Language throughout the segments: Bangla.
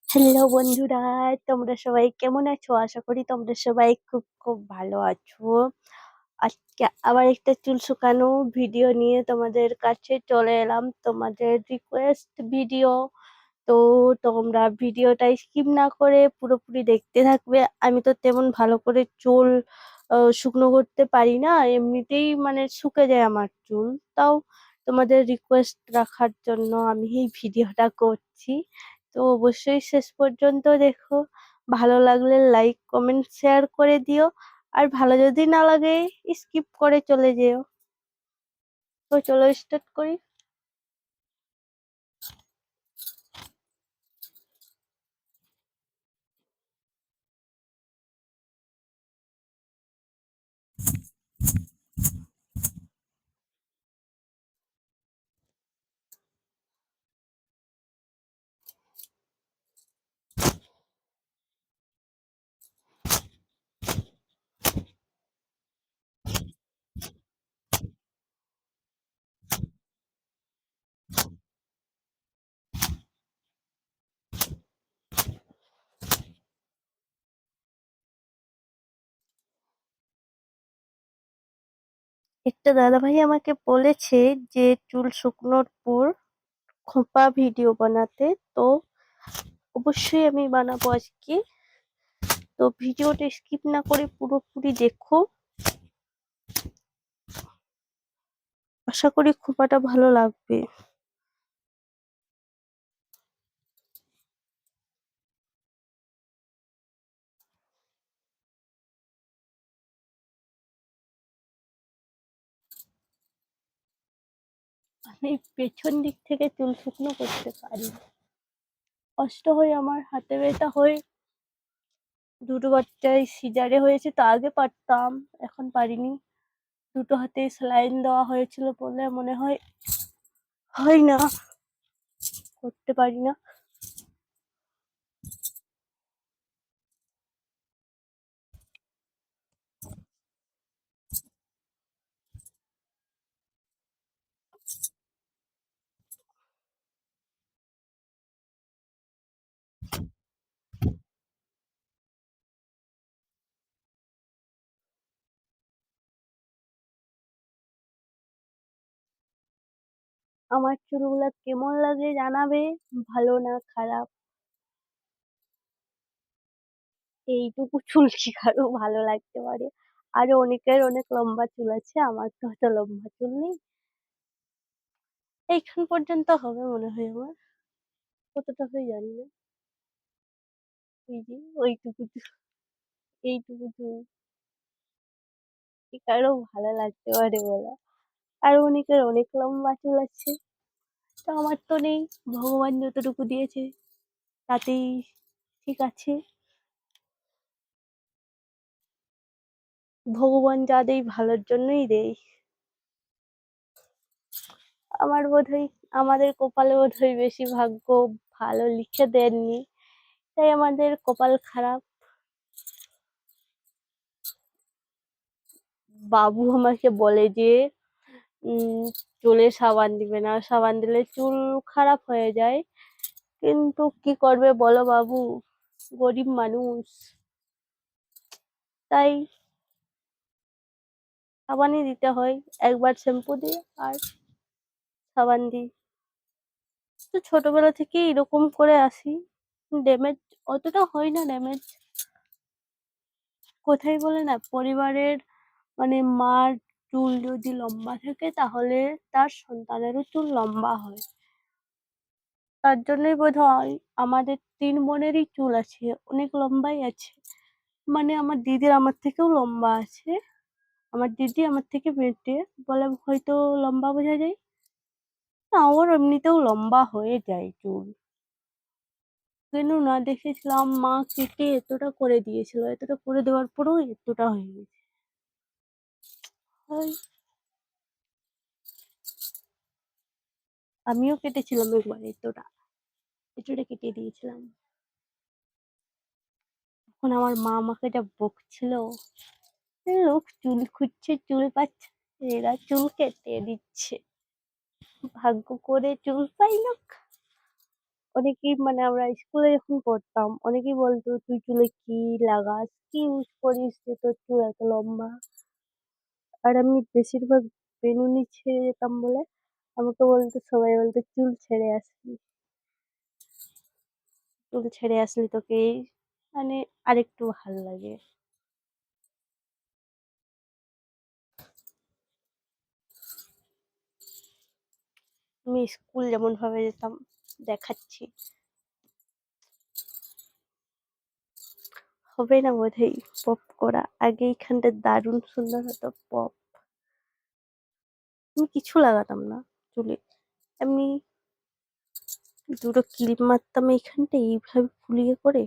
হ্যালো বন্ধুরা, তোমরা সবাই কেমন আছো? আশা করি তোমরা সবাই খুব খুব ভালো আছো। আজকে আবার একটা চুল শুকানো ভিডিও নিয়ে তোমাদের কাছে চলে এলাম, তোমাদের রিকোয়েস্ট ভিডিও। তো তোমরা ভিডিওটা স্কিপ না করে পুরোপুরি দেখতে থাকবে। আমি তো তেমন ভালো করে চুল শুকনো করতে পারি না, এমনিতেই মানে শুকে যায় আমার চুল। তাও তোমাদের রিকোয়েস্ট রাখার জন্য আমি এই ভিডিওটা করছি। তো অবশ্যই শেষ পর্যন্ত দেখো। ভালো লাগলে লাইক কমেন্ট শেয়ার করে দিও, আর ভালো যদি না লাগে স্কিপ করে চলে যেও। তো চলো স্টার্ট করি। একটা দাদাভাই আমাকে বলেছে যে চুল শুকনোর পর খোঁপা ভিডিও বানাতে। তো অবশ্যই আমি বানাবো আজকে। তো ভিডিওটা স্কিপ না করে পুরোপুরি দেখো। আশা করি খোঁপাটা ভালো লাগবে। আমি পেছন দিক থেকে চুল শুকনো করতে পারি। কষ্ট হয়, আমার হাতে ব্যথা হয়। দুটো বাচ্চাই সিজারে হয়েছে, তো আগে পারতাম, এখন পারিনি। দুটো হাতে স্যালাইন দেওয়া হয়েছিল বলে মনে হয় হয় না, করতে পারি না। আমার চুলগুলা কেমন লাগে জানাবে, ভালো না খারাপ। এইটুকু চুল কি কারো ভালো লাগতে পারে? আরো অনেকের অনেক লম্বা চুল আছে, আমার তো অত লম্বা চুল নেই। এইখান পর্যন্ত হবে মনে হয় আমার, কতটা হয় জানি না। ওই যে ওইটুকু এইটুকু চুল কি কারো ভালো লাগতে পারে বলো? আর অনেকের অনেক লম্বা চুল আছে, তো আমার তো নেই। ভগবান যতটুকু দিয়েছে তাতেই ঠিক আছে। ভগবান যা দেয় ভালোর জন্যই দেয়। আমার বোধহয়, আমাদের কপালে বোধহয় বেশি ভাগ্য ভালো লিখে দেননি, তাই আমাদের কপাল খারাপ। বাবু আমাকে বলে যে চুলে সাবান দিবে না, সাবান দিলে চুল খারাপ হয়ে যায়। কিন্তু কি করবে বলো বাবু, গরিব মানুষ, তাই সাবানই দিতে হয়। একবার শ্যাম্পু দিই আর সাবান দিই। তো ছোটবেলা থেকে এরকম করে আসি। ড্যামেজ অতটা হয় না, ড্যামেজ কোথায় বলে না, পরিবারের মানে মার চুল যদি লম্বা থাকে তাহলে তার সন্তানেরও চুল লম্বা হয়। তার জন্যই বোধহয় আমাদের তিন বোনেরই চুল আছে, অনেক লম্বাই আছে। মানে আমার দিদির আমার থেকেও লম্বা আছে। আমার দিদি আমার থেকে বেটে, বলে হয়তো লম্বা বোঝা যায় না, ওর এমনিতেও লম্বা হয়ে যায় চুল। কেন না, দেখেছিলাম মা কেটে এতটা করে দিয়েছিল, এতটা করে দেওয়ার পরেও এতটা হয়ে গেছে। ওই আমিও কেটেছিলাম একবার, এতটা এতটা কেটে দিয়েছিলাম। এখন আমার মা আমাকে যা বকছিল, লোক চুল খুঁজছে চুল পাচ্ছে, এরা চুল কেটে দিচ্ছে। ভাগ্য করে চুল পাই লোক, অনেকেই মানে আমরা স্কুলে যখন পড়তাম অনেকেই বলতো, "তুই চুলে কি লাগাস? কি ইউজ করিস যে তোর চুল এত লম্বা?" আর আমি বেশিরভাগ বেনুনি ছেড়ে যেতাম বলে আমাকে বলতো, সবাই বলতো, "চুল ছেড়ে আসলি। চুল ছেড়ে আসলি তোকে মানে আরেকটু ভাল লাগে।" আমি স্কুল যেমনভাবে যেতাম দেখাচ্ছি। হবে না বোধহয় পপ করা। আগে এইখানটা দারুণ সুন্দর হতো পপ। আমি কিছু লাগাতাম না চুলে। এমনি ২ টো ক্লিপ মারতাম এইখানটায় এইভাবে ফুলিয়ে করে।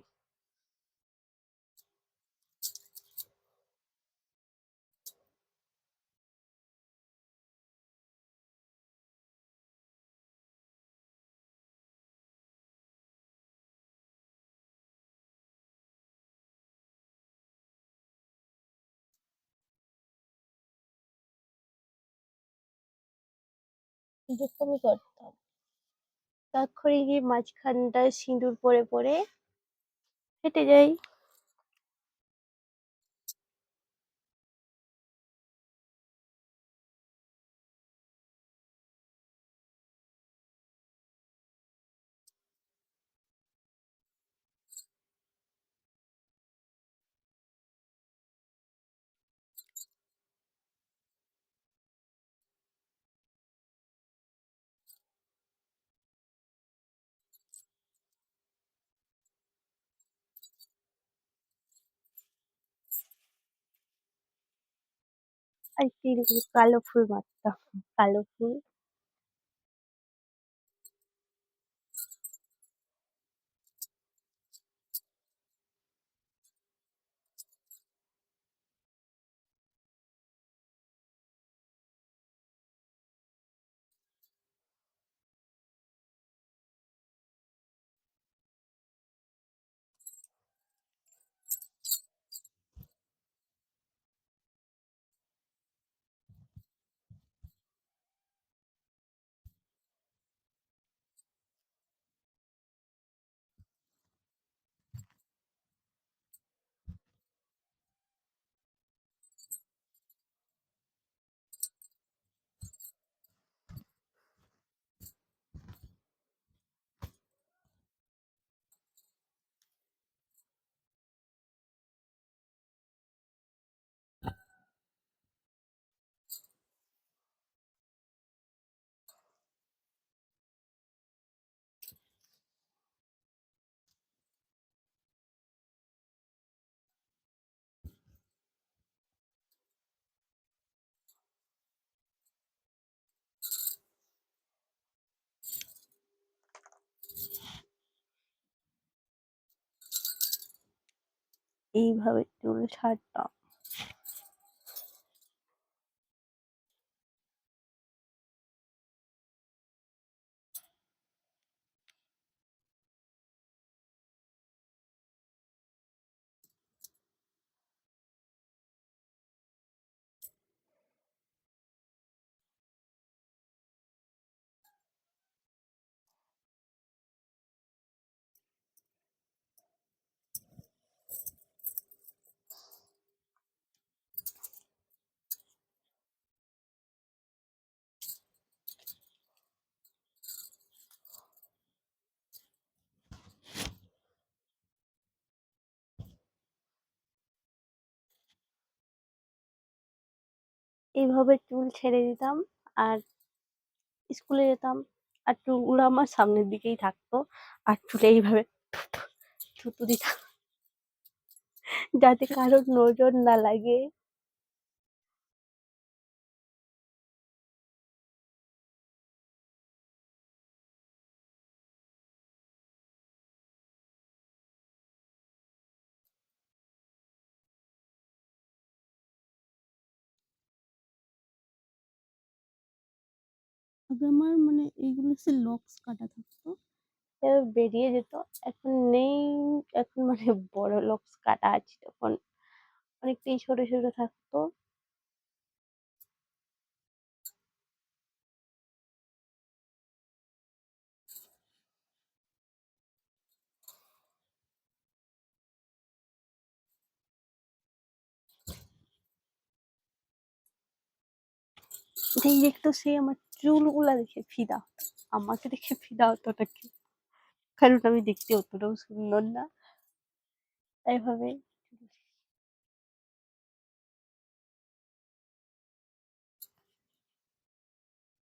এরকমই করতাম। তারপরে গিয়ে মাঝখানটায় সিঁদুর পরে হেঁটে যাই। আরেকটা এরকম কালো ফুল মারতাম। কালো ফুল। এইভাবে চুল ছাড়তাম। এইভাবে চুল ছেড়ে দিতাম আর স্কুলে যেতাম। আর চুলগুলো আমার সামনের দিকেই থাকতো। আর চুলে এইভাবে থুথু থুতু দিতাম যাতে কারোর নজর না লাগে। আগে আমার মানে এইগুলো হচ্ছে লক্স কাটা থাকতো। এবার বেরিয়ে যেত। এখন নেই। এখন মানে বড় লক্স কাটা আছে, তখন অনেকটাই ছোট থাকতো। যেই দেখতো সে আমার চুলগুলা দেখে ফিদা হতো। আমাকে দেখে ফিদা হতো না কেউ। কারণ আমি দেখতে অতটাও সুন্দর না। এভাবে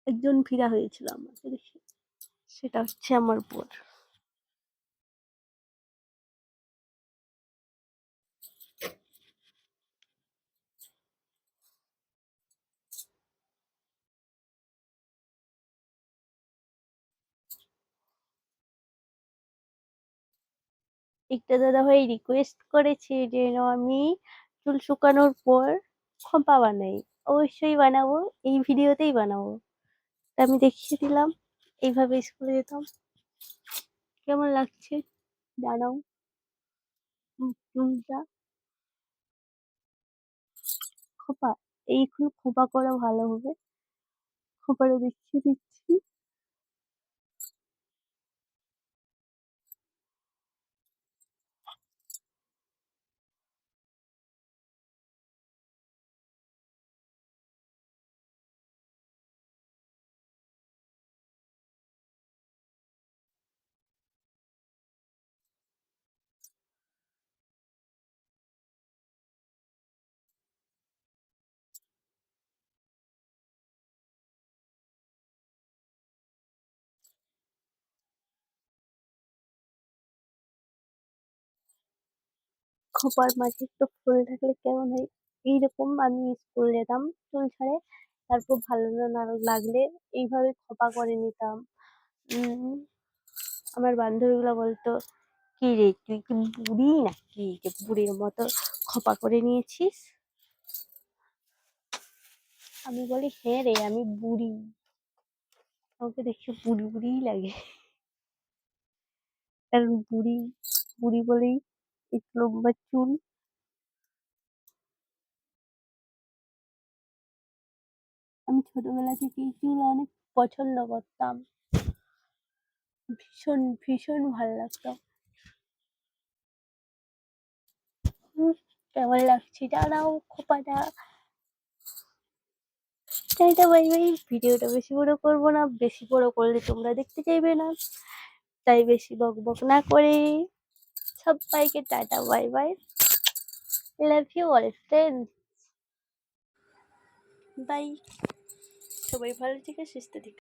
একজন ফিদা হয়েছিল আমাকে দেখে। সেটা হচ্ছে আমার বোন। একটা দাদাভাই রিকোয়েস্ট করেছে যেন আমি চুল শুকানোর পর খোঁপা বানাই। অবশ্যই বানাবো। এই ভিডিওতেই বানাবো। তা আমি দেখিয়ে দিলাম। এইভাবে স্কুলে যেতাম। কেমন লাগছে জানাও। চুলটা খোঁপা এইখানে খোঁপা করা ভালো হবে। খোঁপাটা দেখিয়ে দিচ্ছি। খোঁপার মাঝে একটু ফুল থাকলে কেমন হয়? এইরকম আমি স্কুল যেতাম চুল ছাড়ে। তারপর ভালো না লাগলে এইভাবে খোঁপা করে নিতাম। উম আমার বান্ধবীগুলা বলতো, কি রে তুই কি বুড়ি নাকি যে বুড়ির মতো খোঁপা করে নিয়েছিস? আমি বলি হ্যাঁ রে আমি বুড়ি। আমাকে দেখে বুড়ি বুড়িই লাগে। কারণ বুড়ি বুড়ি বলেই একটু লম্বা চুল। আমি ছোটবেলা থেকেই চুল অনেক পছন্দ করতাম। ভীষণ ভীষণ ভালো লাগতো। কেমন লাগছে দাঁড়াও খোঁপাটা। Tata bye by. ভিডিওটা বেশি বড় করবো না, বেশি বড় করলে তোমরা দেখতে চাইবে না। তাই বেশি বক বক না করে সবাইকে tata bye bye. Love you all friend. Bye. সবাই ভালো থেকে সুস্থ থেকে